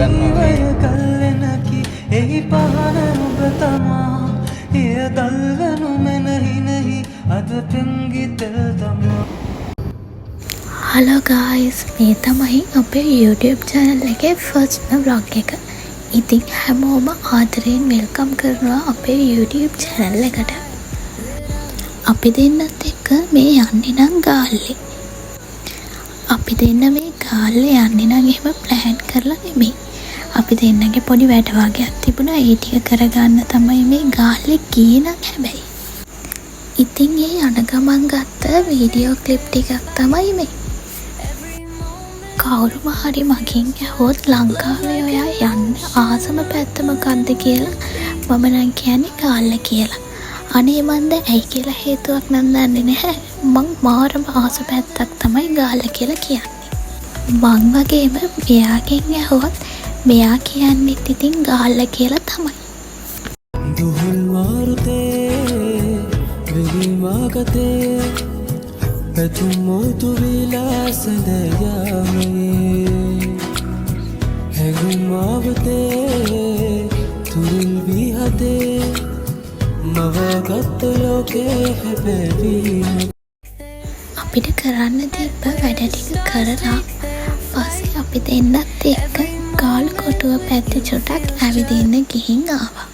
ජීවය කල්ලෙනකි එහි පහන ඔබ තමා එය දල්වනු මෙනහිනෙහි අද පෙන්ගි තෙල් තමා. හලෝ ගායිස්, මේ තමයි අපේ YouTube channel එකේ ෆස්ට් vlog එක. ඉතින් හැමෝම ආදරයෙන් වෙල්කම් කරනවා අපේ YouTube channel එකට. අපි දෙන්නත් එක්ක මේ යන්නේ නම් ගාල්ලේ. අපි දෙන්න මේ ගාල්ලේ යන්නේ නම් එහෙම ප්ලෑන් කරලා නෙමෙයි. අපි දෙන්නගේ පොඩි වැඩ වගේක් තිබුණා, ඒ ටික කරගන්න තමයි මේ ගාල්ලේ ගියේ නම් හැබැයි. ඉතින් ඒ යන ගමන් ගත්ත වීඩියෝ ක්ලිප් ටිකක් තමයි මේ. කවුරුම හරි මගෙන් ඇහුවොත් ලංකාවේ ඔයා යන්න ආසම පැත්ත මොකක්ද කියලා මම නම් කියන්නේ ගාල්ල කියලා. අනේ මන්ද ඇයි කියලා හේතුවක් නම් දන්නේ නැහැ. මං මාරම ආස පැත්තක් තමයි ගාල්ල කියලා කියන්නේ. මං වගේම මෙයාගෙන් ඇහුවොත් මෙයා කියන්නෙත් ඉතින් ගාල්ල කියලා තමයි. දුහුල් මාරුතේ විලිමාගතේ පැතුමෝතු විලාසදයාමයේ හැගුමාවතේ තුරුල් විහතේ මවගත්ත ලෝකේ හැබැවීම. අපිට කරන්න තිබ්බ වැඩ ටික කරලා පස්සේ අපි දෙන්නත් එක්ක ගාල් කොටුව පැත්තේ චුට්ටක් ඇවිදින්න ගිහින් ආවා.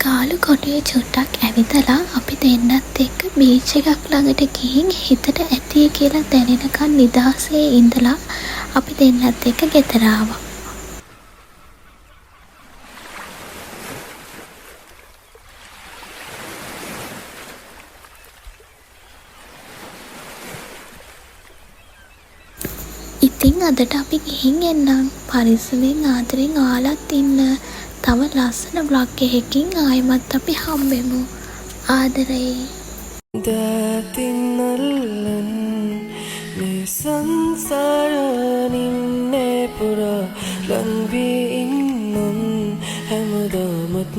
ගාලු කොටුවේ චුට්ටක් ඇවිදලා අපි දෙන්නත් එක්ක බීච් එකක් ළඟට ගිහින් හිතට ඇති කියලා දැනෙනකන් නිදහසේ ඉඳලා අපි දෙන්නත් එක්ක ගෙදර ආවා. ඉතින් අදට අපි ගිහින් එන්නම්. පරිස්සමෙන් ආදරෙන් ආලත් ඉන්න. තව ලස්සන vlog එකකින් ආයෙමත් අපි හම්බෙමු. ආදරේ. දතින්නල්ලන් මේ සංසාරනින්නේ පුරා ලංවී ඉන්නම් හැමදාමත්